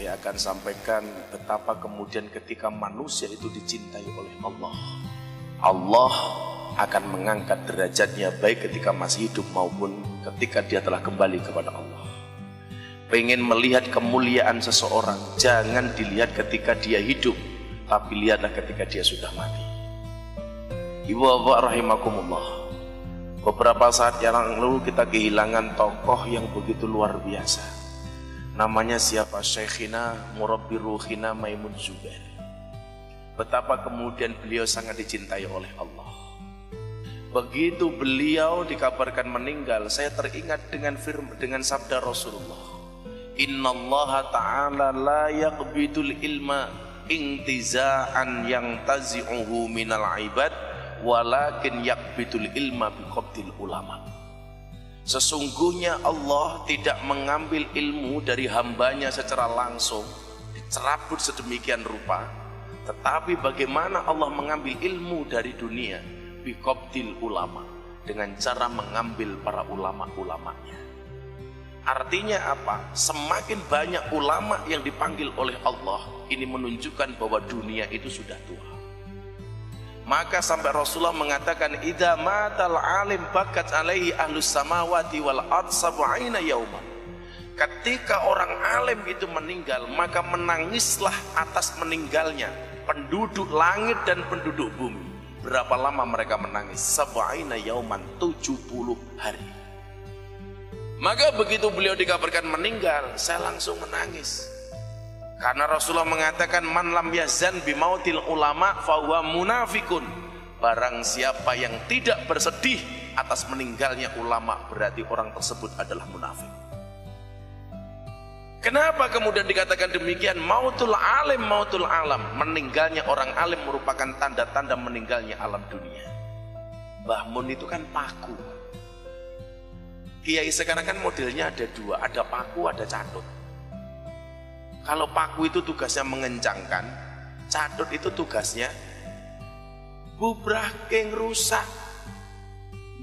saya akan sampaikan betapa kemudian ketika manusia itu dicintai oleh Allah, Allah akan mengangkat derajatnya baik ketika masih hidup maupun ketika dia telah kembali kepada Allah. Pengen melihat kemuliaan seseorang, jangan dilihat ketika dia hidup, tapi lihatlah ketika dia sudah mati. Ibu bapak rahimakumullah, beberapa saat yang lalu kita kehilangan tokoh yang begitu luar biasa. Namanya siapa? Syekhina Murabbi Ruhina Maimun Zubair. Betapa kemudian beliau sangat dicintai oleh Allah. Begitu beliau dikabarkan meninggal, saya teringat dengan sabda Rasulullah. Innallaha ta'ala la yaqbidul ilma intiza'an yang tazi'uhu minal ibad, walakin yaqbidul ilma biqabdil ulama. Sesungguhnya Allah tidak mengambil ilmu dari hambanya secara langsung, dicerabut sedemikian rupa, tetapi bagaimana Allah mengambil ilmu dari dunia biqabdil ulama, dengan cara mengambil para ulama-ulamanya. Artinya apa? Semakin banyak ulama yang dipanggil oleh Allah, ini menunjukkan bahwa dunia itu sudah tua. Maka sampai Rasulullah mengatakan, idza matal alim bakat alaihi ahlus samawati wal ard sab'ina yauma. Ketika orang alim itu meninggal, maka menangislah atas meninggalnya penduduk langit dan penduduk bumi. Berapa lama mereka menangis? Sab'ina yauman, 70 hari. Maka begitu beliau dikabarkan meninggal, saya langsung menangis. Karena Rasulullah mengatakan, man lam yazan bimautil ulama fahuwa munafikun. Barang siapa yang tidak bersedih atas meninggalnya ulama, berarti orang tersebut adalah munafik. Kenapa kemudian dikatakan demikian? Mautul alim mautul alam. Meninggalnya orang alim merupakan tanda-tanda meninggalnya alam dunia. Mbah Mun itu kan paku. Kiai sekarang kan modelnya ada dua, ada paku, ada catut. Kalau paku itu tugasnya mengencangkan, catut itu tugasnya bubrahke rusak.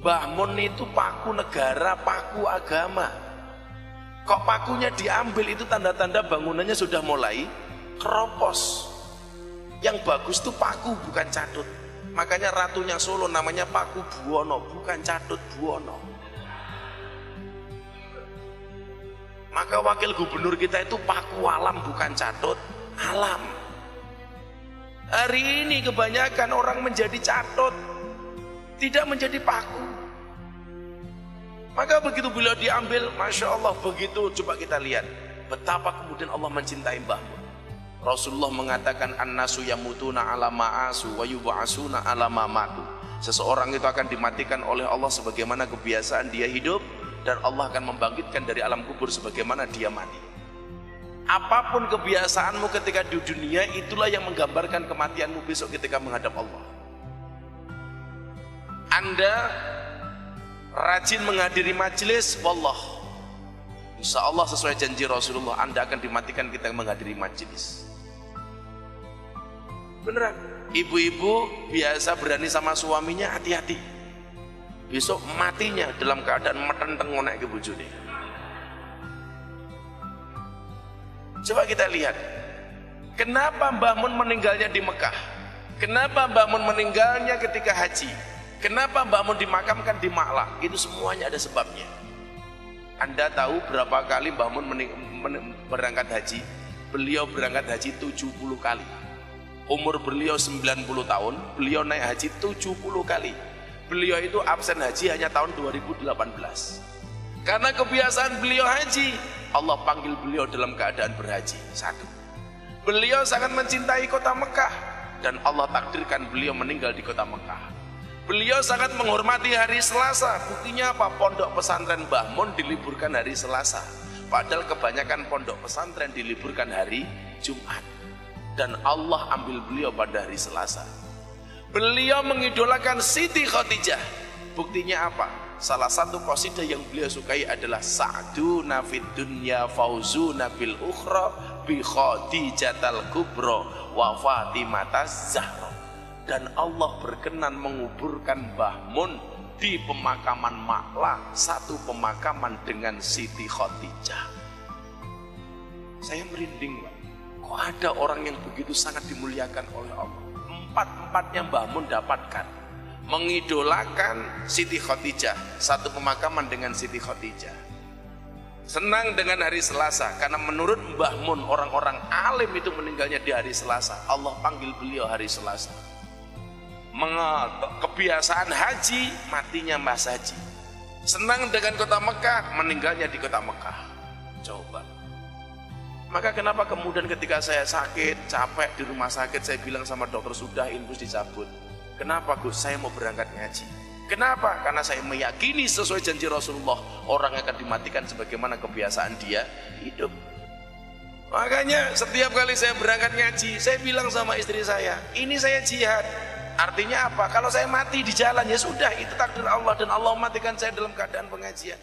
Mbah Mun itu paku negara, paku agama. Kok pakunya diambil, itu tanda-tanda bangunannya sudah mulai keropos. Yang bagus itu paku, bukan catut. Makanya ratunya Solo namanya Paku Buwono, bukan Catut Buwono. Maka wakil gubernur kita itu Paku Alam, bukan Catut Alam. Hari ini kebanyakan orang menjadi catut, tidak menjadi paku. Maka begitu beliau diambil, Masya Allah, begitu coba kita lihat betapa kemudian Allah mencintai Mbah Mun. Rasulullah mengatakan, an-nasu yamutuna ala ma'asu wa yub'asuna ala ma'matu. Seseorang itu akan dimatikan oleh Allah sebagaimana kebiasaan dia hidup, dan Allah akan membangkitkan dari alam kubur sebagaimana dia mati. Apapun kebiasaanmu ketika di dunia, itulah yang menggambarkan kematianmu besok ketika menghadap Allah. Anda rajin menghadiri majelis, wallah, insya Allah sesuai janji Rasulullah, Anda akan dimatikan kita menghadiri majelis. Beneran. Ibu-ibu biasa berani sama suaminya, hati-hati, besok matinya dalam keadaan metenteng ngonek ke bojone. Coba kita lihat, kenapa Mbah Mun meninggalnya di Mekah, kenapa Mbah Mun meninggalnya ketika haji, kenapa Mbah Mun dimakamkan di Ma'la. Itu semuanya ada sebabnya. Anda tahu berapa kali Mbah Mun berangkat haji? Beliau berangkat haji 70 kali. Umur beliau 90 tahun, beliau naik haji 70 kali. Beliau itu absen haji hanya tahun 2018. Karena kebiasaan beliau haji, Allah panggil beliau dalam keadaan berhaji. Satu, beliau sangat mencintai kota Mekah, dan Allah takdirkan beliau meninggal di kota Mekah. Beliau sangat menghormati hari Selasa. Buktinya apa? Pondok pesantren Mbah Mun diliburkan hari Selasa, padahal kebanyakan pondok pesantren diliburkan hari Jumat, dan Allah ambil beliau pada hari Selasa. Beliau mengidolakan Siti Khadijah. Buktinya apa? Salah satu qasidah yang beliau sukai adalah Sa'duna fid dunya fauzuna bil ukhra bi Khadijatal kubra wa Fatimahaz Zahra. Dan Allah berkenan menguburkan Mbah Mun di pemakaman Ma'la, satu pemakaman dengan Siti Khadijah. Saya merinding, Pak. Kok ada orang yang begitu sangat dimuliakan oleh Allah? Empat-empatnya Mbah Mun dapatkan. Mengidolakan Siti Khadijah, satu pemakaman dengan Siti Khadijah. Senang dengan hari Selasa, karena menurut Mbah Mun orang-orang alim itu meninggalnya di hari Selasa. Allah panggil beliau hari Selasa. Kebiasaan haji, matinya Mas Haji. Senang dengan kota Mekah, meninggalnya di kota Mekah. Coba. Maka kenapa kemudian ketika saya sakit, capek di rumah sakit, saya bilang sama dokter, sudah infus dicabut. Kenapa Gus? Saya mau berangkat ngaji. Kenapa? Karena saya meyakini sesuai janji Rasulullah, orang akan dimatikan sebagaimana kebiasaan dia hidup. Makanya setiap kali saya berangkat ngaji, saya bilang sama istri saya, ini saya jihad. Artinya apa? Kalau saya mati di jalan, ya sudah, itu takdir Allah, dan Allah matikan saya dalam keadaan pengajian.